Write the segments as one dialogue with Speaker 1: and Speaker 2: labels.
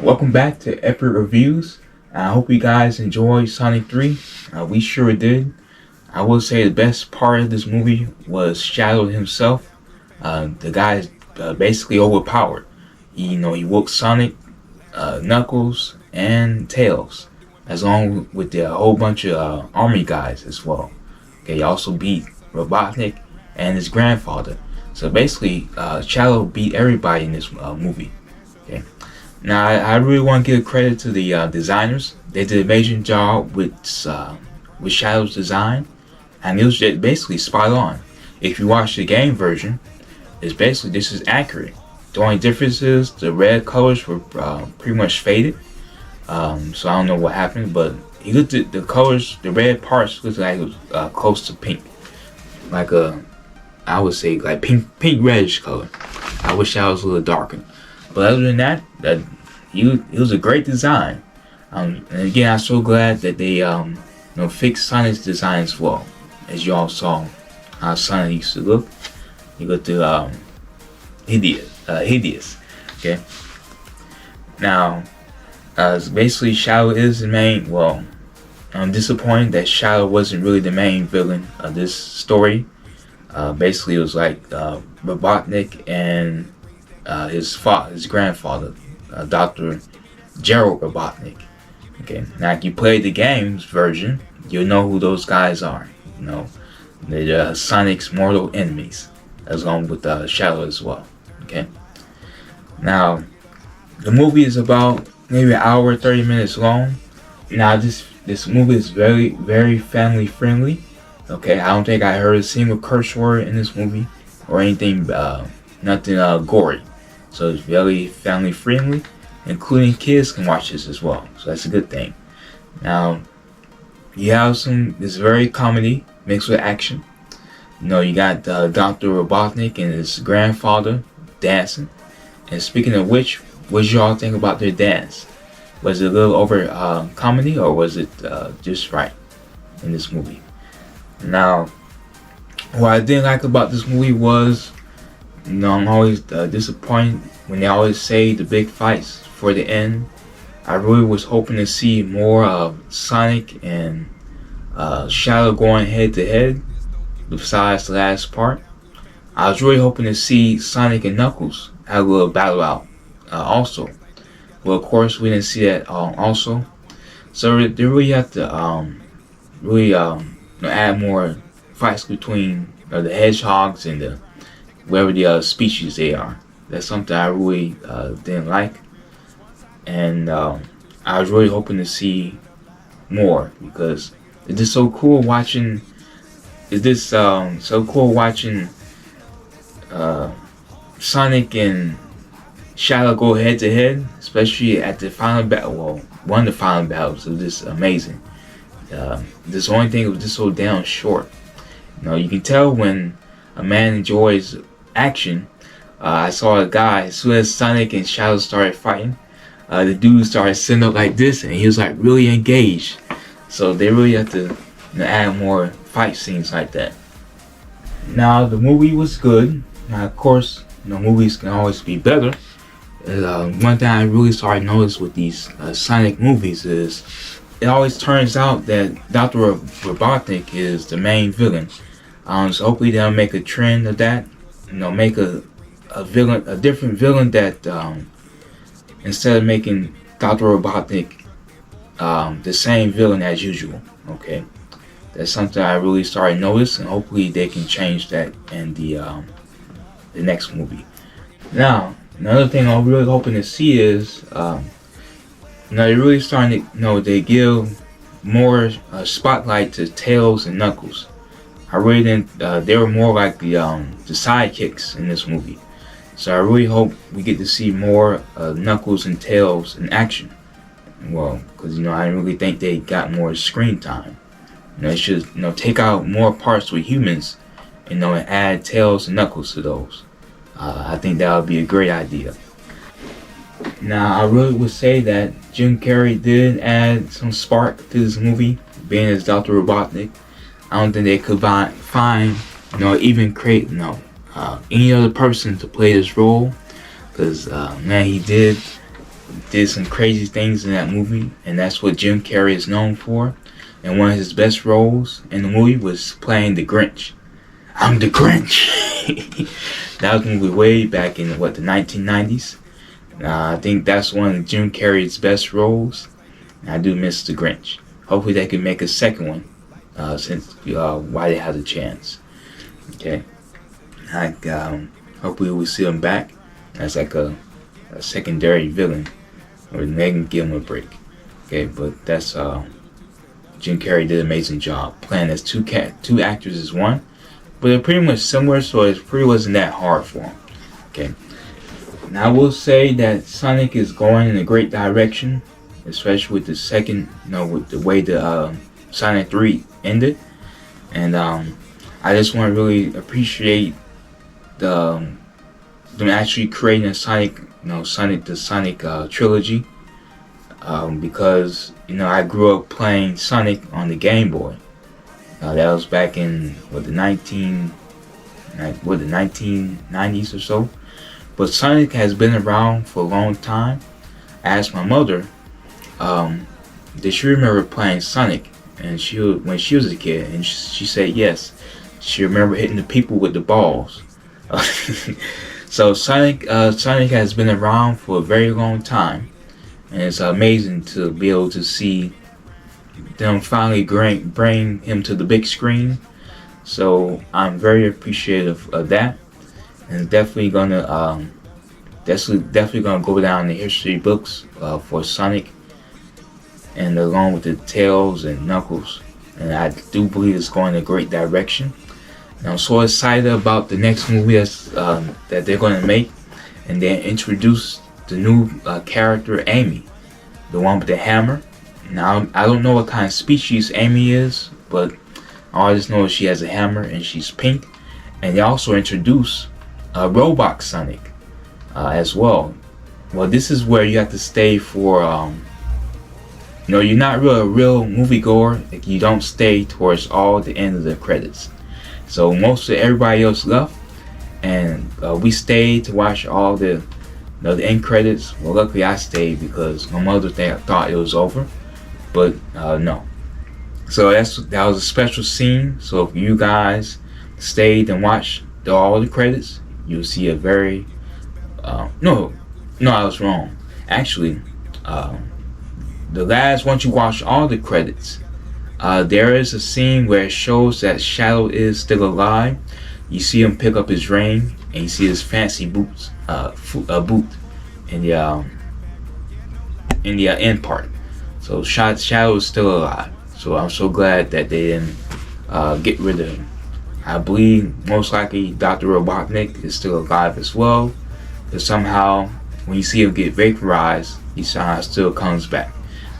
Speaker 1: Welcome back to Epic Reviews. I hope you guys enjoyed Sonic 3. We sure did. I will say the best part of this movie was Shadow himself. The guy is basically overpowered. He woke Sonic, Knuckles, and Tails, along with a whole bunch of army guys as well. Okay, he also beat Robotnik and his grandfather. So basically, Shadow beat everybody in this movie. Okay. Now, I really want to give credit to the designers. They did an amazing job with Shadow's design, and it was just basically spot on. If you watch the game version, this is accurate. The only difference is the red colors were pretty much faded. So I don't know what happened, but he looked at the colors. The red parts looked like it was close to pink, I would say like pink reddish color. I wish I was a little darker. But other than that, it was a great design. And again, I'm so glad that they fixed Sonic's design as well. As you all saw how Sonic used to look. He looked hideous. Okay. Now, basically Shadow is the main. Well, I'm disappointed that Shadow wasn't really the main villain of this story. Basically, it was like Robotnik and his grandfather, Dr. Gerald Robotnik. Okay, now if you play the games version, you'll know who those guys are. They're Sonic's mortal enemies, along with Shadow as well. Okay. Now, the movie is about maybe an hour, 30 minutes long. Now, this movie is very, very family friendly. Okay, I don't think I heard a single curse word in this movie or anything, nothing gory. So it's very family friendly, including kids can watch this as well. So that's a good thing. Now, you have it's very comedy mixed with action. You got Dr. Robotnik and his grandfather dancing. And speaking of which, what did y'all think about their dance? Was it a little over comedy, or was it just right in this movie? Now, what I didn't like about this movie was, I'm always disappointed when they always say the big fights for the end. I really was hoping to see more of Sonic and Shadow going head to head, besides the last part. I was really hoping to see Sonic and Knuckles have a little battle out also. Well, of course, we didn't see that also. So they really have to add more fights between the hedgehogs and whatever the species they are. That's something I really didn't like, and I was really hoping to see more, because it's just so cool watching. Sonic and Shadow go head to head, especially at the final battle. Well, one of the final battles was just amazing. This only thing was just so damn short. You can tell when a man enjoys action. I saw a guy, as soon as Sonic and Shadow started fighting, the dude started sitting up like this, and he was like really engaged. So they really have to add more fight scenes like that. Now, the movie was good. Now, of course, movies can always be better. One thing I really started to notice with these Sonic movies is it always turns out that Dr. Robotnik is the main villain. So hopefully they'll make a trend of that. Make a different villain that instead of making Dr. Robotnik the same villain as usual. Okay, that's something I really started to notice, and hopefully they can change that in the next movie. Now, another thing I'm really hoping to see is they're really starting to they give more spotlight to Tails and Knuckles. I really didn't. They were more like the sidekicks in this movie. So I really hope we get to see more Knuckles and Tails in action. Well, because I really think they got more screen time. They should take out more parts with humans, and add Tails and Knuckles to those. I think that would be a great idea. Now, I really would say that Jim Carrey did add some spark to this movie, being as Dr. Robotnik. I don't think they could find, even create, any other person to play this role, because man, he did did some crazy things in that movie, and that's what Jim Carrey is known for. And one of his best roles in the movie was playing the Grinch. I'm the Grinch. That was a movie way back in the 1990s. I think that's one of Jim Carrey's best roles. I do miss the Grinch. Hopefully they can make a second one since while they have the chance. Okay. Hopefully we'll see him back as like a secondary villain, or they can give him a break. Okay, but that's Jim Carrey did an amazing job playing as two actors as one, but they're pretty much similar, so it pretty wasn't that hard for him. Okay, now I will say that Sonic is going in a great direction, especially with the second, with the way the Sonic 3 ended, and I just want to really appreciate them actually creating a Sonic trilogy, because I grew up playing Sonic on the Game Boy. That was back in the 1990s or so. But Sonic has been around for a long time. I asked my mother, did she remember playing Sonic? And when she was a kid, and she said yes. She remembered hitting the people with the balls. So Sonic has been around for a very long time, and it's amazing to be able to see them finally bring him to the big screen. So I'm very appreciative of that, and definitely gonna go down in the history books for Sonic, and along with the Tails and Knuckles, and I do believe it's going in a great direction. And I'm so excited about the next movie that they're going to make, and they introduce the new character Amy, the one with the hammer. Now I don't know what kind of species Amy is, but I just know she has a hammer and she's pink. And they also introduce Robot Sonic as well. Well, this is where you have to stay for. You're not really a real moviegoer if you don't stay towards all the end of the credits. So most of everybody else left, and we stayed to watch all the end credits. Well, luckily I stayed because my mother thought it was over, but no. So that was a special scene. So if you guys stayed and watched all the credits, you'll see a very no, I was wrong. Actually, once you watch all the credits, there is a scene where it shows that Shadow is still alive. You see him pick up his ring, and you see his fancy boot in the end part. So Shadow is still alive. So I'm so glad that they didn't get rid of him. I believe most likely Dr. Robotnik is still alive as well, but somehow when you see him get vaporized, he somehow still comes back.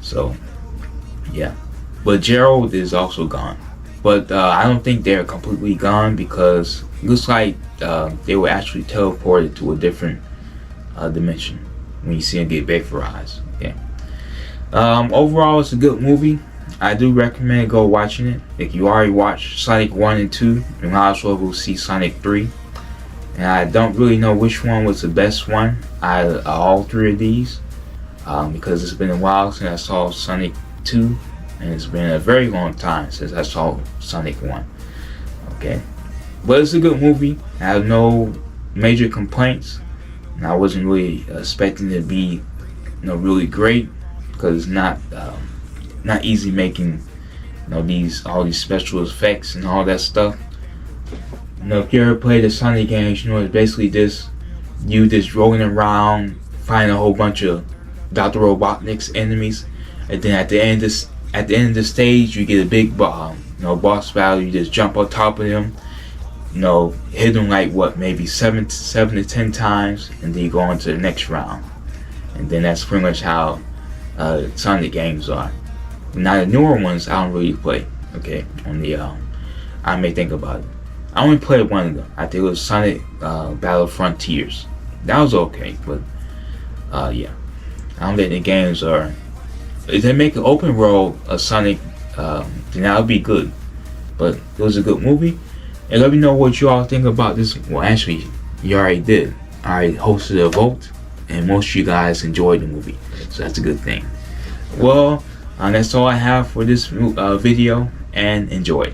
Speaker 1: So yeah. But Gerald is also gone. But I don't think they're completely gone, because it looks like they were actually teleported to a different dimension when you see them get vaporized. Okay. Overall, it's a good movie. I do recommend go watching it. If you already watched Sonic 1 and 2, you might as well go see Sonic 3. And I don't really know which one was the best one out of all three of these, because it's been a while since I saw Sonic 2. And it's been a very long time since I saw Sonic 1. Okay. But it's a good movie. I have no major complaints. And I wasn't really expecting it to be really great, because it's not easy making all these special effects and all that stuff. If you ever played the Sonic games, it's basically you just rolling around, finding a whole bunch of Dr. Robotnik's enemies, and then at the end of the stage, you get a big boss battle. You just jump on top of him, hit him like maybe 7 to 10 times, and then you go on to the next round. And then that's pretty much how Sonic games are. Now the newer ones I don't really play. Okay, on the I may think about it. I only played one of them. I think it was Sonic Battle Frontiers. That was okay, but yeah, I don't think the games are. If they make an open world of Sonic, then that would be good. But it was a good movie. And let me know what you all think about this. Well, actually, you already did. I already hosted a vote, and most of you guys enjoyed the movie, so that's a good thing. Well, that's all I have for this video, and enjoy.